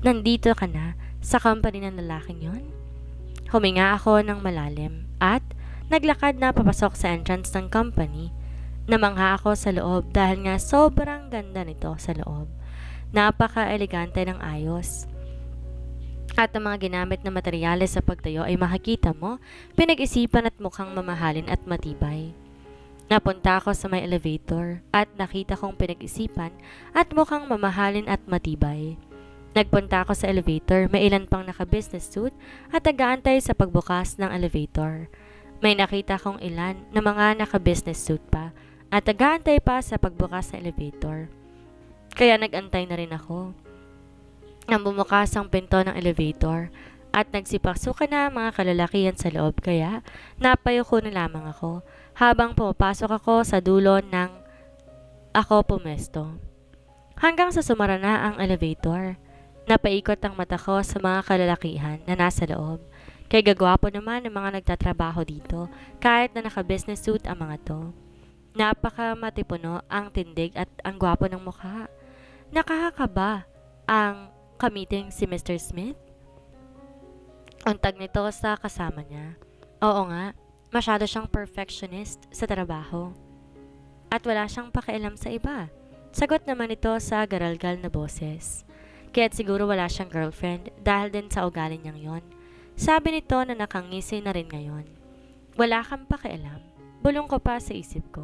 Nandito ka na sa company ng lalaking yon? Huminga ako ng malalim at naglakad na papasok sa entrance ng company. Namangha ako sa loob dahil nga sobrang ganda nito sa loob. Napaka-elegante ng ayos. At ang mga ginamit na materyales sa pagtayo ay makikita mo, pinag-isipan at mukhang mamahalin at matibay. Napunta ako sa may elevator at nakita kong pinag-isipan at mukhang mamahalin at matibay. Nagpunta ako sa elevator, may ilan pang naka-business suit at nag-aantay sa pagbukas ng elevator. May nakita kong ilan na mga naka-business suit pa at nag-aantay pa sa pagbukas ng elevator. Kaya nag-antay na rin ako. Nang bumukas ang pinto ng elevator at nagsipaksukan na mga kalalakihan sa loob, kaya napayuko na lamang ako habang pumapasok ako sa dulo ng ako pumesto. Hanggang sa sumara na ang elevator. Napaikot ang mata ko sa mga kalalakihan na nasa loob. Kay gagwapo naman ang mga nagtatrabaho dito kahit na naka-business suit ang mga to. Napaka matipuno ang tindig at ang gwapo ng mukha. Nakakakaba ang kamiting si Mr. Smith. Untag nito sa kasama niya. Oo nga, masyado siyang perfectionist sa trabaho. At wala siyang pakialam sa iba. Sagot naman ito sa garalgal na boses. Kaya't siguro wala siyang girlfriend dahil din sa ugali niyang yon. Sabi nito na nakangisi na rin ngayon. Wala kang pakialam. Bulong ko pa sa isip ko.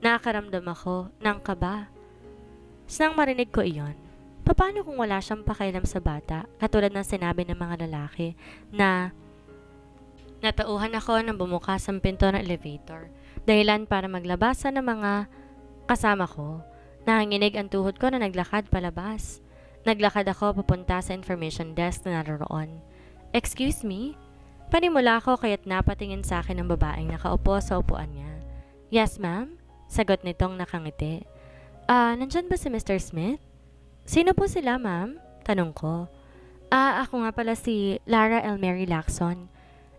Nakakaramdam ako ng kaba. Nang marinig ko iyon, paano kung wala siyang pakialam sa bata, katulad ng sinabi ng mga lalaki na natauhan ako nang bumukas ang pinto ng elevator, dahilan para maglabasan ng mga kasama ko. Nanginginig ang tuhod ko na naglakad palabas. Naglakad ako papunta sa information desk na naroon. Excuse me? Panimula ako kaya't napatingin sa akin ng babaeng nakaupo sa upuan niya. Yes, ma'am? Sagot nitong nakangiti. Nandyan ba si Mr. Smith? Sino po sila, ma'am? Tanong ko. Ako nga pala si Lara Elmary Lacson.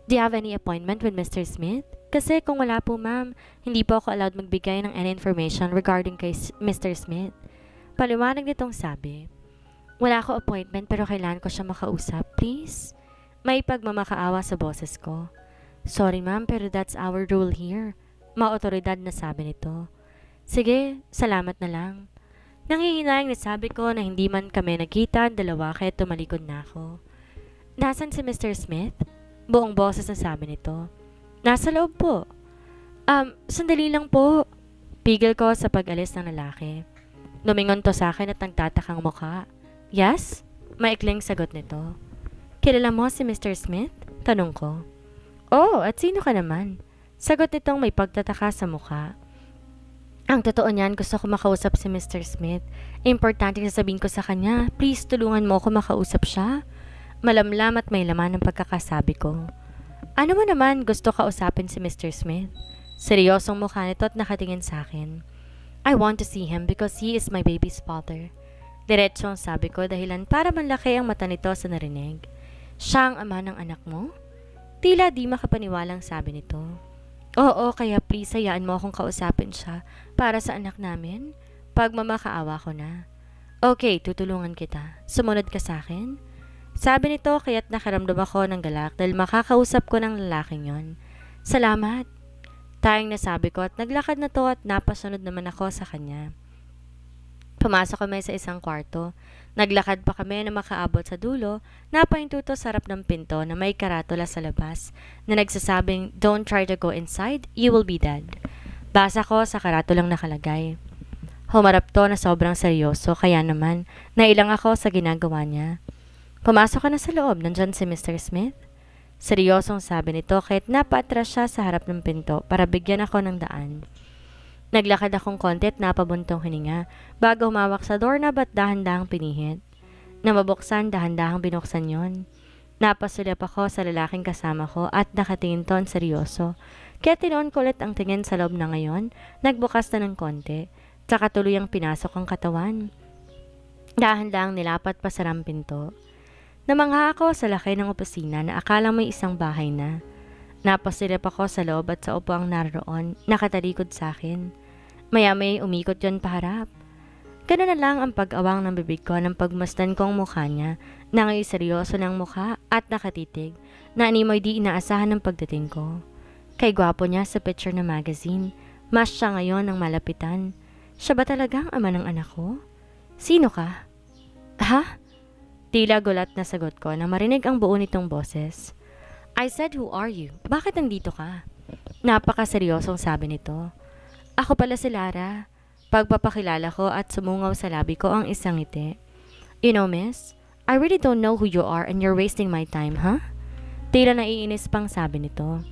Do you have any appointment with Mr. Smith? Kasi kung wala po, ma'am, hindi po ako allowed magbigay ng any information regarding kay Mr. Smith. Paliwanag nitong sabi. Wala ko appointment pero kailangan ko siya makausap, please. May pagmamakaawa sa boses ko. Sorry ma'am, pero that's our rule here. Maotoridad na sabi nito. Sige, salamat na lang. Nanghihinayang nasabi ko na hindi man kami nagkita dalawa kaya tumalikod na ako. Nasaan si Mr. Smith? Buong boses na sabi nito. Nasa loob po. Sandali lang po. Pigil ko sa pag-alis ng lalaki. Lumingon to sa akin at nagtatakang mukha. Yes? Maikling sagot nito. Kilala mo si Mr. Smith? Tanong ko. Oh, at sino ka naman? Sagot nitong may pagtataka sa mukha. Ang totoo niyan, gusto ko makausap si Mr. Smith. Importante sasabihin ko sa kanya, please tulungan mo ako makausap siya. Malamlam at may laman ang pagkakasabi ko. Ano mo naman gusto kausapin si Mr. Smith? Seryosong mukha nito at nakatingin sa akin. I want to see him because he is my baby's father. Diretsong sabi ko dahilan para manlaki ang mata nito sa narinig. Siya ang ama ng anak mo? Tila di makapaniwalang sabi nito. Oo, kaya please hayaan mo akong kausapin siya para sa anak namin. Pagmamakaawa ko na. Okay, tutulungan kita. Sumunod ka sa akin? Sabi nito kaya't nakaramdam ako ng galak dahil makakausap ko ng lalaking yon. Salamat. Tayong nasabi ko at naglakad na to at napasunod naman ako sa kanya. Pumasok kami sa isang kwarto. Naglakad pa kami na makaabot sa dulo, napahintuto sa harap ng pinto na may karatula sa labas na nagsasabing, "Don't try to go inside, you will be dead." Basa ko sa karatulang nakalagay. Humarap to na sobrang seryoso kaya naman nailang ako sa ginagawa niya. Pumasok ka na sa loob, nandyan si Mr. Smith? Seryosong sabi nito kahit napaatras siya sa harap ng pinto para bigyan ako ng daan. Naglakad akong konti at napabuntong hininga bago humawak sa doorknob at dahan-dahang pinihit. Na mabuksan, dahan-dahang binuksan yon. Napasulap ako sa lalaking kasama ko at nakatingin to ang seryoso. Kaya tinoon ko ulit ang tingin sa loob na ngayon, nagbukas na ng konti, tsaka tuluyang pinasok ang katawan. Dahan-dahang nilapat pa sa pinto. Namangha ako sa laki ng opisina na akala may isang bahay na. Napasilip ako sa loob at sa upuang naroon, nakatalikod sa akin. Maya-may umikot yon paharap. gano'n na lang ang pag-awang ng bibig ko ng pagmasdan kong mukha niya na ngayon seryoso ng mukha at nakatitig na animoy di inaasahan ng pagdating ko. Kay gwapo niya sa picture na magazine, mas siya ngayon ng malapitan. Siya ba talaga ang ama ng anak ko? Sino ka? Ha? Tila gulat na sagot ko na marinig ang buo nitong boses. I said, who are you? Bakit nandito ka? Napakaseryosong sabi nito. Ako pala si Lara. Pagpapakilala ko at sumungaw sa labi ko ang isang ngiti. You know, miss, I really don't know who you are and you're wasting my time, huh? Tila naiinis pang sabi nito.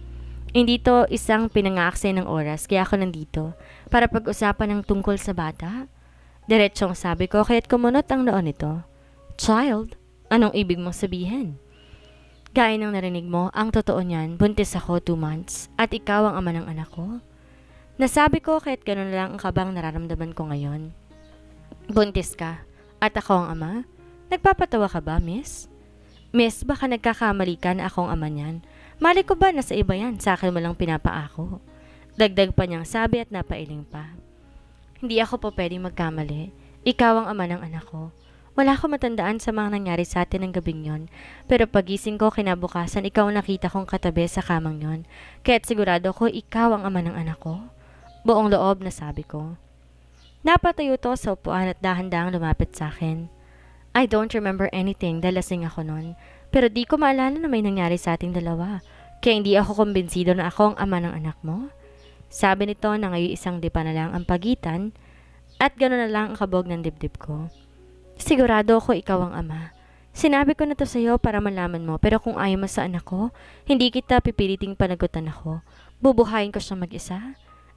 Hindi to isang pinangaakse ng oras kaya ako nandito para pag-usapan ng tungkol sa bata. Diretsong sabi ko kaya't kumunot ang noon nito. Child, anong ibig mong sabihin? Gaya ng narinig mo, ang totoo niyan, buntis ako 2 months at ikaw ang ama ng anak ko. Nasabi ko kaya't gano'n lang ang kabang nararamdaman ko ngayon. Buntis ka at ako ang ama? Nagpapatawa ka ba, miss? Miss, baka nagkakamali ka na akong ama niyan. Mali ko ba na sa iba yan, sa akin mo lang pinapaako? Dagdag pa niyang sabi at napailing pa. Hindi ako po pwedeng magkamali. Ikaw ang ama ng anak ko. Wala akong matandaan sa mga nangyari sa atin ng gabing yon. Pero pagising ko kinabukasan, ikaw ang nakita kong katabi sa kamang yon. Kaya't sigurado ko ikaw ang ama ng anak ko. Buong loob na sabi ko. Napatayo to sa upuan at dahan-dahang lumapit sa akin. I don't remember anything dahil lasing ako noon. Pero di ko maalala na may nangyari sa ating dalawa. Kaya hindi ako kumbinsido na ako ang ama ng anak mo. Sabi nito na ngayon isang dipa na lang ang pagitan at gano'n na lang ang kabog ng dibdib ko. Sigurado ako ikaw ang ama. Sinabi ko na to sa iyo para malaman mo pero kung ayaw mo sa anak ko, hindi kita pipiliting panagutan ako. Bubuhayin ko siya mag-isa.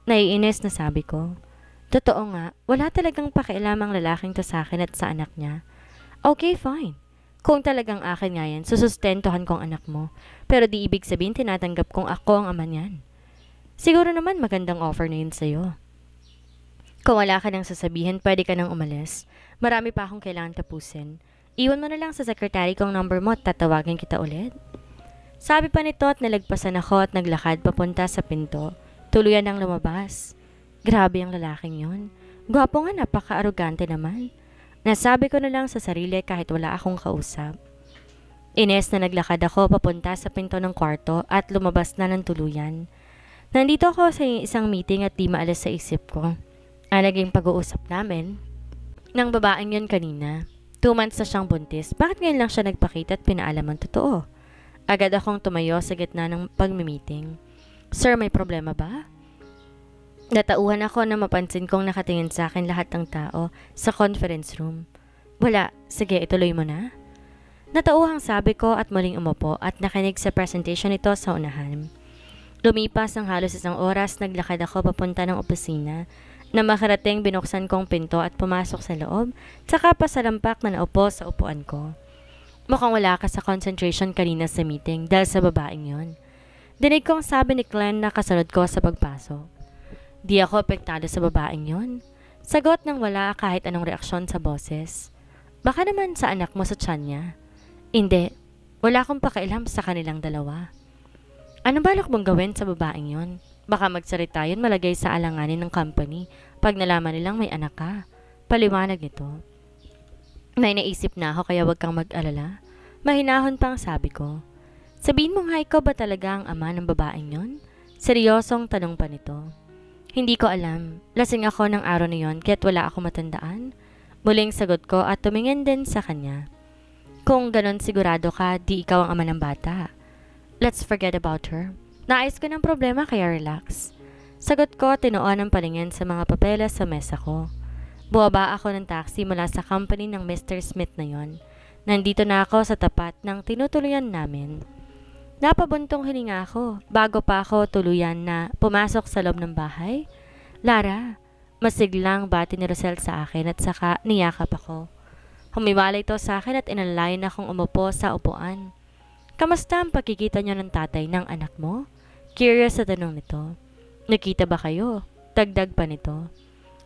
Naiinis na sabi ko. Totoo nga, wala talagang pakialam ang lalaking to sa akin at sa anak niya. Okay, fine. Kung talagang akin nga yan, susustentuhan kong anak mo. Pero di ibig sabihin tinatanggap kong ako ang ama niyan. Siguro naman magandang offer na yun sa'yo. Kung wala ka nang sasabihin, pwede ka nang umalis. Marami pa akong kailangan tapusin. Iwan mo na lang sa sekretary kong number mo at tatawagin kita ulit. Sabi pa nito at nalagpasan ako at naglakad papunta sa pinto. Tuluyan ang lumabas. Grabe ang lalaking yon. Gwapo nga, napaka-arugante naman. Nasabi ko na lang sa sarili kahit wala akong kausap. Ines na naglakad ako papunta sa pinto ng kwarto at lumabas na ng tuluyan. Nandito ako sa isang meeting at di maalis sa isip ko. Ang naging pag-uusap namin ng babaeng yon kanina. 2 months na siyang buntis. Bakit ngayon lang siya nagpakita at pinaalam ang totoo? Agad akong tumayo sa gitna ng pagmi-meeting. Sir, may problema ba? Natauhan ako na mapansin kong nakatingin sa akin lahat ng tao sa conference room. Wala, sige ituloy mo na. Natauhang sabi ko at muling umupo at nakinig sa presentation nito sa unahan. Lumipas ang halos 1 oras, naglakad ako papunta ng opisina. Na makarating binuksan kong pinto at pumasok sa loob, saka pasalampak na naupo sa upuan ko. Mukhang wala ka sa concentration kanina sa meeting dahil sa babaeng yon. Dinig kong sabi ni Glenn na kasunod ko sa pagpasok. Di ako apektado sa babaeng yon. Sagot ng wala kahit anong reaksyon sa boses. Baka naman sa anak mo sa tiyan niya. Hindi, wala akong pakialam sa kanilang dalawa. Ano balak mong gawin sa babaeng yon? Baka magsalita yun malagay sa alanganin ng company pag nalaman nilang may anak ka. Paliwanag nito. May naisip na ako kaya wag kang mag-alala. Mahinahon pang sabi ko. Sabihin mo nga ikaw ba talaga ang ama ng babaeng yon? Seryosong tanong pa nito. Hindi ko alam. Lasing ako ng araw na yon kaya't wala ako matandaan. Muling sagot ko at tumingin din sa kanya. Kung ganon sigurado ka, di ikaw ang ama ng bata. Let's forget about her. Naayos ko ng problema kaya relax. Sagot ko, tinuon ang paningin sa mga papeles sa mesa ko. Buwaba ako ng taxi mula sa company ng Mr. Smith na yon. Nandito na ako sa tapat ng tinutuluyan namin. Napabuntong hininga ako bago pa ako tuluyan na pumasok sa loob ng bahay. Lara, masiglang bati ni Rosel sa akin at saka niyakap ako. Humiwalay ito sa akin at inalayan akong umupo sa upuan. Kamusta ang pagkikita niyo ng tatay ng anak mo? Curious sa tanong nito. Nakita ba kayo? Dagdag pa nito.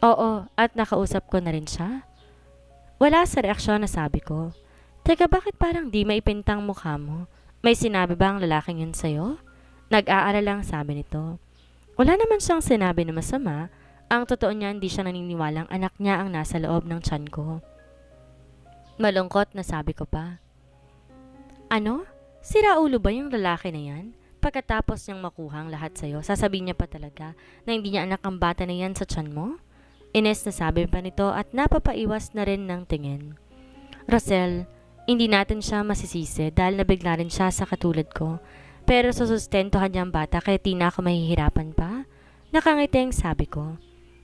Oo, at nakausap ko na rin siya. Wala sa reaksyon na sabi ko. Teka, bakit parang di maipintang mukha mo? May sinabi ba ang lalaking yun sa'yo? Nag-aalala lang sabi nito. Wala naman siyang sinabi na masama. Ang totoo niya, hindi siya naniniwalang anak niya ang nasa loob ng tiyan ko. Malungkot na sabi ko pa. Ano? Sira ulo ba yung lalaki na yan? Pagkatapos niyang makuha ang lahat sa'yo, sasabihin niya pa talaga na hindi niya anak ang bata na yan sa tiyan mo? Ines na sabi pa nito at napapaiwas na rin ng tingin. Rosel, hindi natin siya masisisi dahil nabigla rin siya sa katulad ko. Pero susustentuhan niya ang bata kaya di na ako mahihirapan pa? Nakangiti ang sabi ko.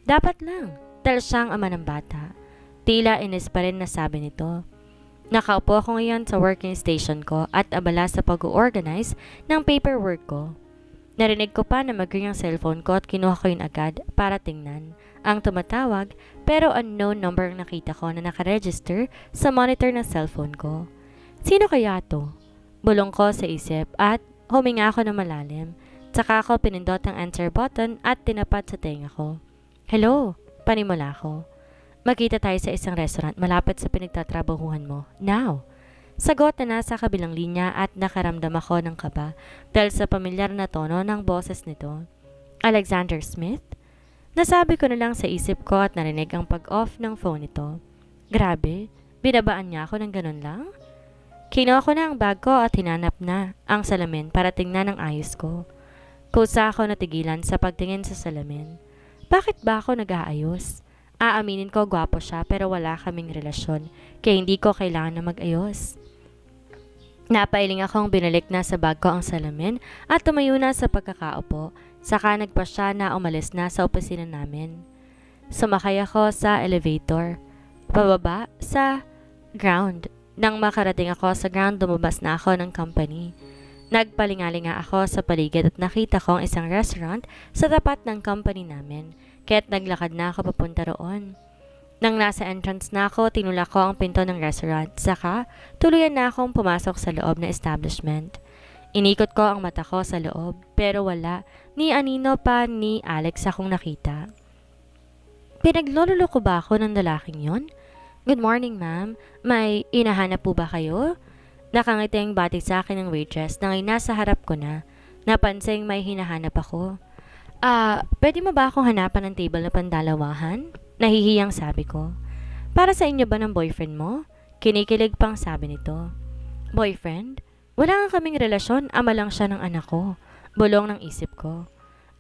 Dapat lang, dahil siyang ama ng bata. Tila Ines pa rin na sabi nito. Nakaupo ako ngayon sa working station ko at abala sa pag-organize ng paperwork ko. Narinig ko pa na mag-ring ang cellphone ko at kinuha ko yun agad para tingnan. Ang tumatawag pero unknown number ang nakita ko na nakaregister sa monitor ng cellphone ko. Sino kaya to? Bulong ko sa isip at huminga ako ng malalim. Tsaka ako pinindot ang answer button at tinapat sa tenga ko. Hello, panimula ko. Magkita tayo sa isang restaurant malapit sa pinagtatrabahuhan mo. Now! Sagot na nasa kabilang linya at nakaramdam ako ng kaba dahil sa pamilyar na tono ng boses nito. Alexander Smith? Nasabi ko na lang sa isip ko at narinig ang pag-off ng phone nito. Grabe, binabaan niya ako ng ganun lang? Kinuha ko na ang bag ko at hinanap na ang salamin para tingnan ang ayos ko. Kusa ako natigilan sa pagtingin sa salamin. Bakit ba ako nag-aayos? Aaminin ko gwapo siya pero wala kaming relasyon, kaya hindi ko kailangan na mag-ayos. Napailing akong binalik na sa bag ko ang salamin at tumayo na sa pagkakaupo, saka nagpa siya na umalis na sa opisina namin. Sumakay ako sa elevator, pababa sa ground. Nang makarating ako sa ground, lumabas na ako ng company. Nagpalingalinga ako sa paligid at nakita ko ang isang restaurant sa tapat ng company namin, kaya't naglakad na ako papunta roon. Nang nasa entrance na ako, tinulak ko ang pinto ng restaurant, saka tuluyan na akong pumasok sa loob ng establishment. Inikot ko ang mata ko sa loob, pero wala ni Anino pa ni Alex akong nakita. Pinaglololo ko ba ako ng lalaking yon? Good morning, ma'am. May inahanap po ba kayo? Nakangiti ang bati sa akin ng waitress nang nasa harap ko na. Napansing may hinahanap ako. Pwede mo ba akong hanapan ng table na pandalawahan? Nahihiyang sabi ko. Para sa inyo ba ng boyfriend mo? Kinikilig pang sabi nito. Boyfriend? Wala nga kaming relasyon, ama lang siya ng anak ko. Bulong ng isip ko.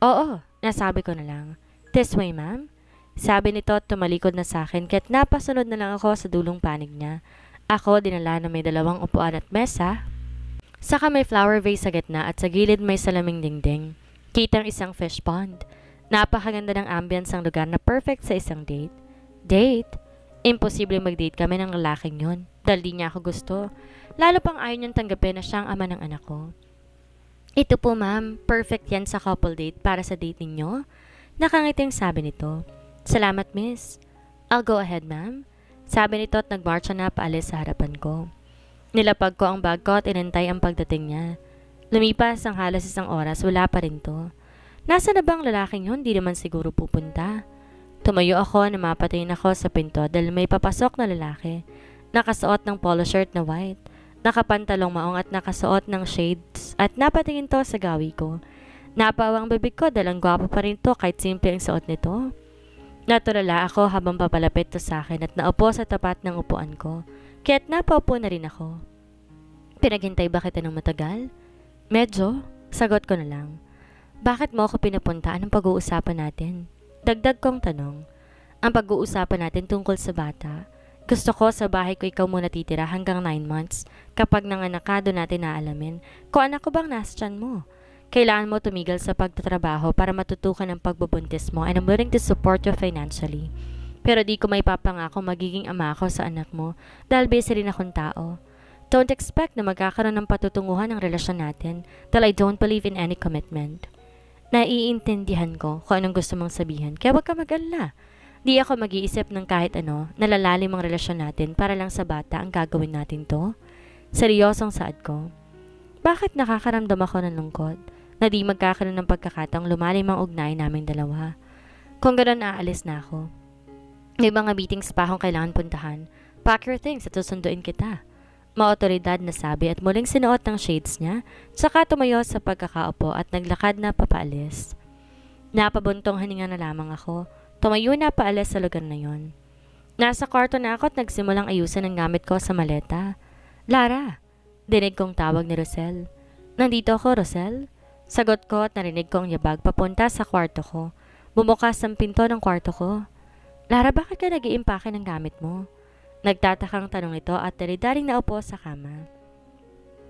Oo, nasabi ko na lang. This way, ma'am? Sabi nito at tumalikod na sa akin kaya't napasunod na lang ako sa dulong panig niya. Ako dinala na may 2 upuan at mesa. Saka may flower vase sa gitna at sa gilid may salaming dingding. Kitang isang fish pond. Napakaganda ng ambience ng lugar na perfect sa isang date. Date? Imposible mag-date kami ng lalaking yun dahil di niya ako gusto. Lalo pang ayaw niyang tanggapin na siyang ama ng anak ko. Ito po ma'am, perfect yan sa couple date para sa date ninyo. Nakangiting sabi nito. Salamat miss. I'll go ahead ma'am. Sabi nito at nagmarcha na paalis sa harapan ko. Nilapag ko ang bag ko at inantay ang pagdating niya. Lumipas ang halos 1 oras, wala pa rin to. Nasa na bang lalaking yun? Di naman siguro pupunta. Tumayo ako na mapatingin ako sa pinto dahil may papasok na lalaki. Nakasuot ng polo shirt na white. Nakapantalong maong at nakasuot ng shades at napatingin to sa gawi ko. Napawang bibig ko dahil ang gwapo pa rin to kahit simple ang suot nito. Naturala ako habang papalapit to sa akin at naupo sa tapat ng upuan ko. Kaya't napaupo na rin ako. Pinaghintay ba kita ng matagal? Medyo, sagot ko na lang. Bakit mo ako pinapunta? Anong pag-uusapan natin? Dagdag kong tanong. Ang pag-uusapan natin tungkol sa bata. Gusto ko sa bahay ko ikaw muna titira hanggang 9 months. Kapag nanganak ka, doon natin naalamin kung anak ko bang nasa tiyan mo. Kailangan mo tumigil sa pagtatrabaho para matutukan ang pagbubuntis mo and I'm willing to support you financially. Pero di ko may papangako magiging ama ako sa anak mo dahil busy rin akong tao. Don't expect na magkakaroon ng patutunguhan ng relasyon natin dahil I don't believe in any commitment. Naiintindihan ko kung anong gusto mong sabihin kaya wag ka mag-alala. Di ako mag-iisip ng kahit ano na lalalim ang relasyon natin para lang sa bata ang gagawin natin to. Seryosong saad ko. Bakit nakakaramdam ako ng lungkot? Na di magkakaroon ng pagkakataong lumalim ang ugnay naming dalawa. Kung ganoon aalis na ako. May mga meetings pa akong kailangan puntahan. Pack your things at susunduin kita. Maotoridad na sabi at muling sinuot ng shades niya, saka tumayo sa pagkakaupo at naglakad na papaalis. Napabuntong hininga na lamang ako. Tumayo na paalis sa lugar na yon. Nasa kwarto na ako at nagsimulang ayusin ang gamit ko sa maleta. Lara, dinig kong tawag ni Rosel. Nandito ako, Rosel. Sagot ko at narinig ko ang yabag papunta sa kwarto ko. Bumukas ang pinto ng kwarto ko. Lara, bakit ka nag-iimpake ng gamit mo? Nagtatakang tanong nito at dali-daling naupo sa kama.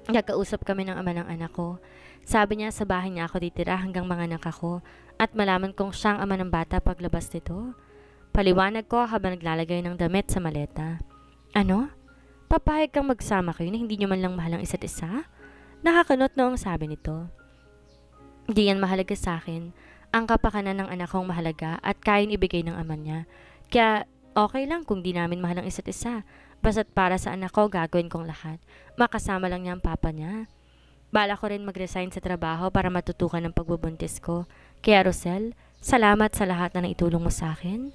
Nagkausap kami ng ama ng anak ko. Sabi niya sa bahay niya ako titira hanggang mga anak ako at malaman kong siyang ama ng bata paglabas nito. Paliwanag ko habang naglalagay ng damit sa maleta. Ano? Papayag kang magsama kayo na hindi niyo man lang mahal ang isa't isa? Nakakanot noong sabi nito. Hindi yan mahalaga sa akin. Ang kapakanan ng anak kong mahalaga at kayang ibigay ng ama niya. Kaya okay lang kung di namin mahal ang isa't isa. Basta't para sa anak ko gagawin kong lahat. Makasama lang niya ang papa niya. Bala ko rin mag-resign sa trabaho para matutukan ang pagbubuntis ko. Kaya Rosel, salamat sa lahat na naitulong mo sa akin.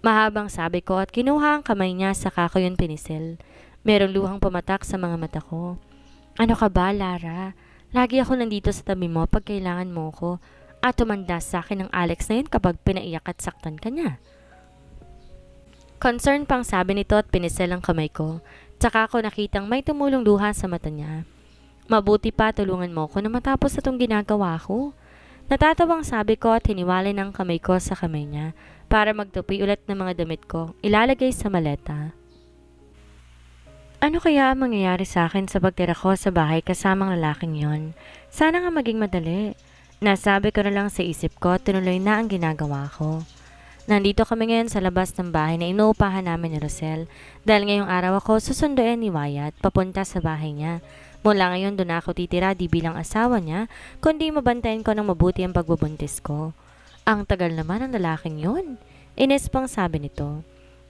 Mahabang sabi ko at kinuha ang kamay niya saka ko yun pinisil. Merong luhang pumatak sa mga mata ko. Ano ka ba, Lara? Lagi ako nandito sa tabi mo pag kailangan mo ko. At tumanda sa akin ng Alex na yun kapag pinaiyak at saktan ka niya. Concern pang sabi nito at pinisil ang kamay ko. Tsaka ako nakitang may tumulong luha sa mata niya. Mabuti pa tulungan mo ko na matapos itong ginagawa ko. Natatawang sabi ko at hiniwalay ng kamay ko sa kamay niya para magtupi ulit ng mga damit ko. Ilalagay sa maleta. Ano kaya ang mangyayari sa akin sa pagtira ko sa bahay kasamang lalaking yon? Sana nga maging madali. Nasabi ko na lang sa isip ko at tinuloy na ang ginagawa ko. Nandito kami ngayon sa labas ng bahay na inuupahan namin ni Rosel dahil ngayong araw ako susunduin ni Wyatt papunta sa bahay niya. Mula ngayon doon ako titira di bilang asawa niya kundi mabantayan ko ng mabuti ang pagbubuntis ko. Ang tagal naman ng lalaking yun. Inis pang sabi nito.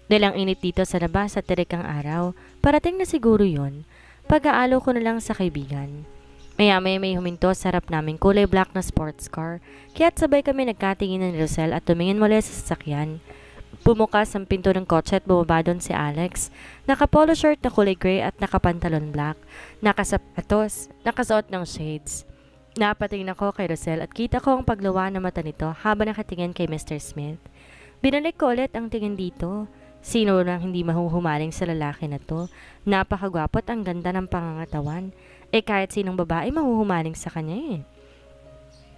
Dahil ang init dito sa labas at tirik ang araw, parating na siguro yun. Pag-aalo ko na lang sa kaibigan. Maya-maya may huminto sa harap naming kulay black na sports car, kaya't sabay kami nagkatingin ni Rosel at tumingin muli sa sasakyan. Bumukas ang pinto ng kotse at bumaba doon si Alex. Naka-polo shirt na kulay gray at nakapantalon black. Nakasapatos, nakasuot ng shades. Napatingin ako kay Rosel at kita ko ang pagluwa na mata nito habang nakatingin kay Mr. Smith. Binalik ko ulit ang tingin dito. Sino nang hindi mahuhumaling sa lalaki na to? Napakagwapo at ang ganda ng pangangatawan. Kahit sinong babae mahuhumaling sa kanya eh.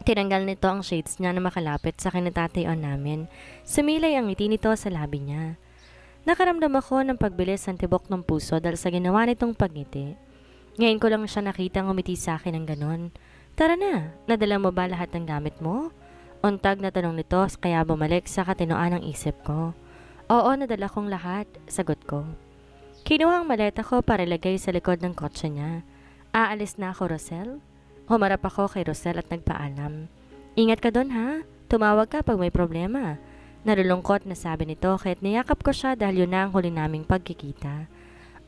Tinanggal nito ang shades niya na makalapit sa kinatatayuan namin. Sumilay ang ngiti nito sa labi niya. Nakaramdam ako ng pagbilis ng tibok ng puso dahil sa ginawa nitong pagngiti. Ngayon ko lang siya nakita ngumiti sa akin ng ganon. Tara na, nadala mo ba lahat ng gamit mo? Untag na tanong nito kaya bumalik sa katinoan ng isip ko. Oo, nadala kong lahat, sagot ko. Kinuha ang maleta ko para ilagay sa likod ng kotse niya. Aalis na ako, Rosel? Humarap ako kay Rosel at nagpaalam. Ingat ka doon ha, tumawag ka pag may problema. Nalulungkot na sabi nito kaya't niyakap ko siya dahil yun na ang huli naming pagkikita.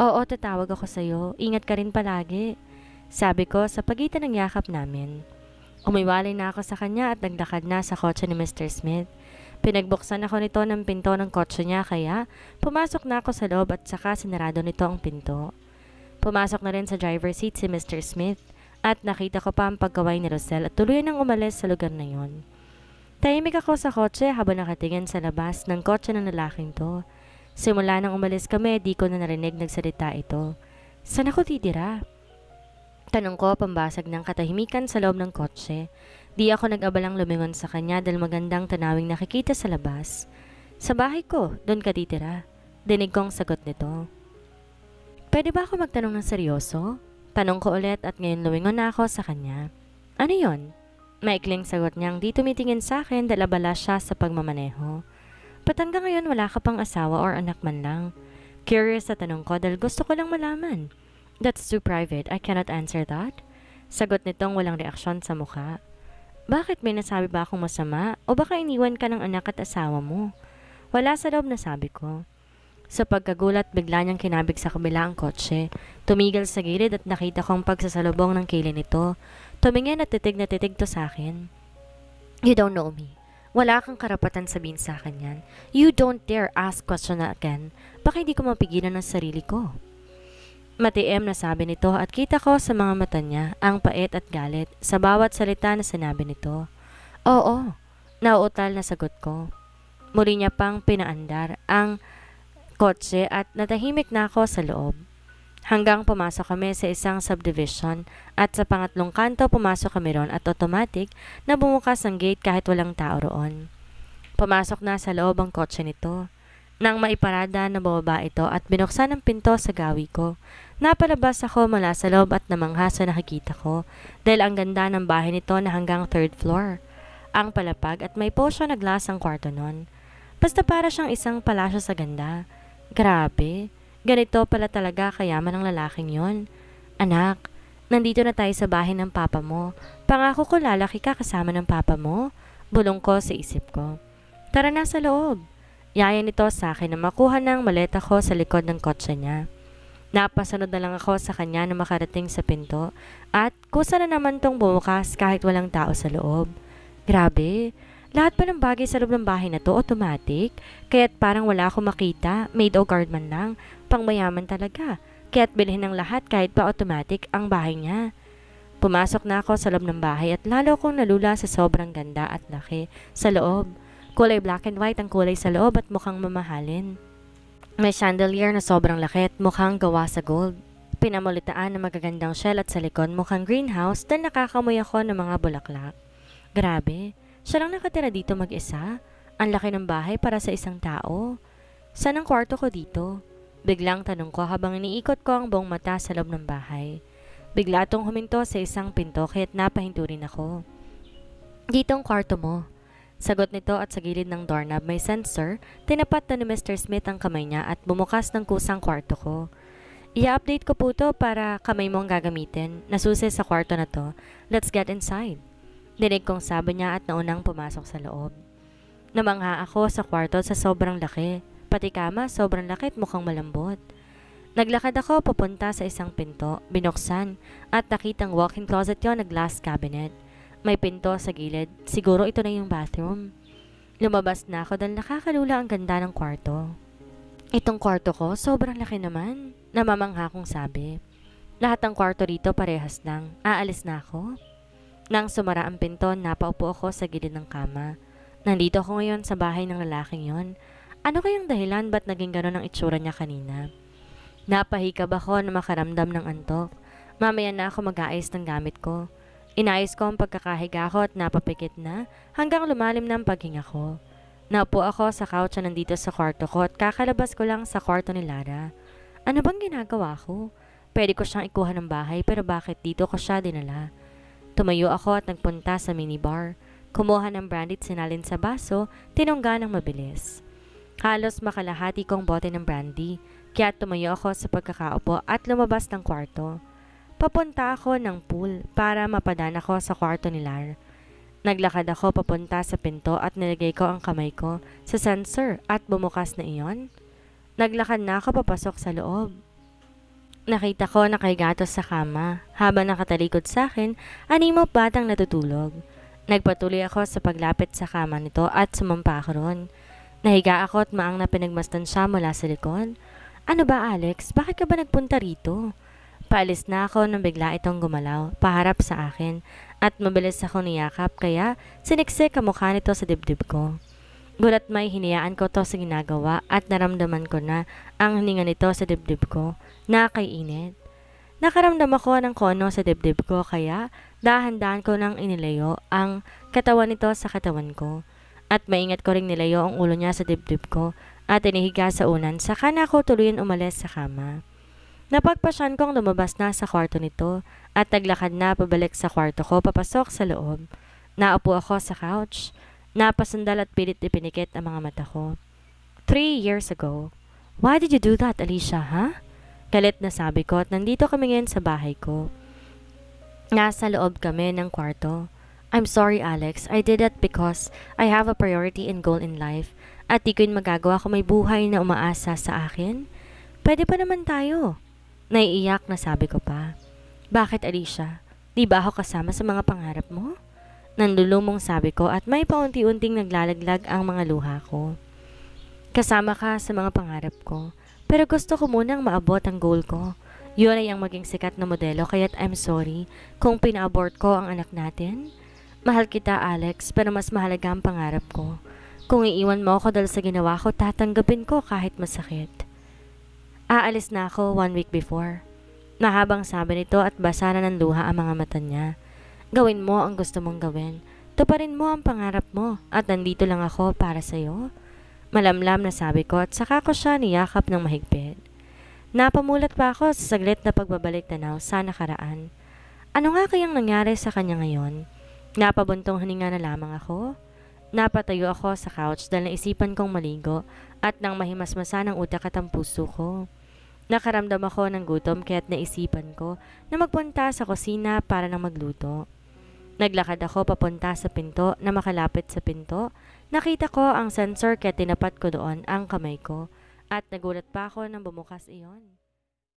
Oo, tatawag ako sa'yo, ingat ka rin palagi. Sabi ko sa pagitan ng yakap namin. Umiwalay na ako sa kanya at naglakad na sa kotse ni Mr. Smith. Pinagbuksan ako nito ng pinto ng kotse niya kaya pumasok na ako sa loob at saka sinarado nito ang pinto. Pumasok na rin sa driver's seat si Mr. Smith at nakita ko pa ang pagkaway ni Rosel at tuloy nang umalis sa lugar na yon. Tahimik ako sa kotse habang nakatingin sa labas ng kotse ng lalaking to. Simula nang umalis kami, di ko na narinig nagsalita ito. Saan ako titira? Tanong ko pambasag ng katahimikan sa loob ng kotse. Di ako nag-abalang lumingon sa kanya dahil magandang tanawing nakikita sa labas. Sa bahay ko, doon ka titira. Dinig kong sagot nito. Pwede ba ako magtanong ng seryoso? Tanong ko ulit at ngayon lumingon na ako sa kanya. Ano yon? Maikling sagot niyang di tumitingin sa akin dahil abala siya sa pagmamaneho. Ba't hanggang ngayon wala ka pang asawa or anak man lang? Curious sa tanong ko dahil gusto ko lang malaman. That's too private, I cannot answer that. Sagot nitong walang reaksyon sa mukha. Bakit may nasabi ba akong masama o baka iniwan ka ng anak at asawa mo? Wala sa loob na sabi ko. Sa pagkagulat, bigla niyang kinabig sa kabila ang kotse. Tumigil sa gilid at nakita kong pagsasalubong ng kilay nito. Tumingin at titig na titig to sa akin. You don't know me. Wala kang karapatan sabihin sa akin yan. You don't dare ask question again. Baka hindi ko mapigilan ang sarili ko. Matiim na sabi nito at kita ko sa mga mata niya ang pait at galit sa bawat salita na sinabi nito. Oo, nauutal na sagot ko. Muli niya pang pinaandar ang kotse at natahimik na ako sa loob. Hanggang pumasok kami sa isang subdivision at sa pangatlong kanto pumasok kami ron at automatic na bumukas ang gate kahit walang tao roon. Pumasok na sa loob ang kotse nito. Nang maiparada na bumaba ito at binuksan ang pinto sa gawi ko, napalabas ako mula sa loob at namangha sa nakikita ko dahil ang ganda ng bahay nito na hanggang third floor. Ang palapag at may posyo na glass ang kwarto nun. Basta para siyang isang palasyo sa ganda. Grabe, ganito pala talaga kayaman ng lalaking yon. Anak, nandito na tayo sa bahay ng papa mo. Pangako ko lalaki ka kasama ng papa mo. Bulong ko sa isip ko. Tara na sa loob. Yaya nito sa akin na makuha ng maleta ko sa likod ng kotse niya. Napasunod na lang ako sa kanya na makarating sa pinto at kusa na naman tong bumukas kahit walang tao sa loob. Grabe, lahat pa ng bagay sa loob ng bahay na to automatic, kaya't parang wala akong makita, maid o guard man lang, pangmayaman talaga, kaya't bilhin ng lahat kahit pa automatic ang bahay niya. Pumasok na ako sa loob ng bahay at lalo akong nalula sa sobrang ganda at laki sa loob. Kulay black and white ang kulay sa loob at mukhang mamahalin. May chandelier na sobrang laki at mukhang gawa sa gold. Pinamulitaan ng magagandang shell at sa likod mukhang greenhouse dahil nakakamoy ako ng mga bulaklak. Grabe, siya lang nakatira dito mag-isa. Ang laki ng bahay para sa isang tao. Saan ang kwarto ko dito? Biglang tanong ko habang iniikot ko ang buong mata sa loob ng bahay. Bigla itong huminto sa isang pinto kaya't napahinto rin ako. Dito ang kwarto mo. Sagot nito at sa gilid ng doorknob may sensor, tinapat na ni Mr. Smith ang kamay niya at bumukas ng kusang kwarto ko. I-update ko po to para kamay mo ang gagamitin. Nasusi sa kwarto na to. Let's get inside. Dinig kong sabi niya at naunang pumasok sa loob. Namangha ako sa kwarto sa sobrang laki. Pati kama sobrang laki at mukhang malambot. Naglakad ako papunta sa isang pinto, binuksan, at nakitang walk-in closet yon na glass cabinet. May pinto sa gilid, siguro ito na yung bathroom. Lumabas na ako dahil nakakalula ang ganda ng kwarto. Itong kwarto ko, sobrang laki naman, namamangha kong sabi. Lahat ng kwarto rito parehas lang, aalis na ako. Nang sumara ang pinto, napaupo ako sa gilid ng kama. Nandito ako ngayon sa bahay ng lalaking yon. Ano kayang dahilan ba't naging gano'n ang itsura niya kanina? Napahikab ako na makaramdam ng antok. Mamaya na ako mag-aayos ng gamit ko. Inayos ko ang pagkakahiga ko at napapikit na hanggang lumalim na ang paghinga ko. Naupo ako sa couch na nandito sa kwarto ko at kakalabas ko lang sa kwarto ni Lara. Ano bang ginagawa ko? Pwede ko siyang ikuha ng bahay pero bakit dito ko siya dinala? Tumayo ako at nagpunta sa minibar. Kumuha ng brandy at sinalin sa baso, tinungga ng mabilis. Halos makalahati kong bote ng brandy, kaya tumayo ako sa pagkakaupo at lumabas ng kwarto. Papunta ako ng pool para mapadaan ako sa kwarto ni Lar. Naglakad ako papunta sa pinto at nilagay ko ang kamay ko sa sensor at bumukas na iyon. Naglakad na ako papasok sa loob. Nakita ko nakahigatos sa kama habang nakatalikod sa akin, animo batang natutulog. Nagpatuloy ako sa paglapit sa kama nito at sumampa ako ron. Nahiga ako at maang na pinagmasdan siya mula sa likod. Ano ba Alex? Bakit ka ba nagpunta rito? Paalis na ako nang bigla itong gumalaw, paharap sa akin, at mabilis ako niyakap kaya siniksik ang mukha nito sa dibdib ko. Gulat may hinayaan ko to sa ginagawa at naramdaman ko na ang hininga nito sa dibdib ko na kaiinit. Nakaramdam ako ng kono sa dibdib ko kaya dahan-dahan ko nang inilayo ang katawan nito sa katawan ko. At maingat ko ring nilayo ang ulo niya sa dibdib ko at inihiga sa unan saka na ako tuluyan umalis sa kama. Napagpasyan kong lumabas na sa kwarto nito at naglakad na pabalik sa kwarto ko papasok sa loob. Naupo ako sa couch. Napasandal at pilit ipinikit ang mga mata ko. 3 years ago. Why did you do that, Alicia, ha? Galit na sabi ko at nandito kami ngayon sa bahay ko. Nasa loob kami ng kwarto. I'm sorry, Alex. I did that because I have a priority and goal in life at di ko yun magagawa kung may buhay na umaasa sa akin. Pwede pa naman tayo. Naiiyak na sabi ko pa. Bakit, Alicia? Di ba ako kasama sa mga pangarap mo? Nandulumong sabi ko at may paunti-unting naglalaglag ang mga luha ko. Kasama ka sa mga pangarap ko, pero gusto ko munang maabot ang goal ko. Yun ay ang maging sikat na modelo kaya't I'm sorry kung pina-abort ko ang anak natin. Mahal kita, Alex, pero mas mahalaga ang pangarap ko. Kung iiwan mo ako dahil sa ginawa ko, tatanggapin ko kahit masakit. Aalis na ako 1 week before. Mahabang sabi nito at basa na ng luha ang mga mata niya. Gawin mo ang gusto mong gawin. Tuparin mo ang pangarap mo at nandito lang ako para sa'yo. Malamlam na sabi ko at saka ko siya niyakap ng mahigpit. Napamulat pa ako sa saglit na pagbabalik tanaw sa nakaraan. Ano nga kayang nangyari sa kanya ngayon? Napabuntong hininga na lamang ako. Napatayo ako sa couch dahil naisipan kong maligo at nang mahimasmasa ng utak at ang puso ko. Nakaramdam ako ng gutom kaya't naisipan ko na magpunta sa kusina para nang magluto. Naglakad ako papunta sa pinto na makalapit sa pinto. Nakita ko ang sensor kaya tinapat ko doon ang kamay ko at nagulat pa ako nang bumukas iyon.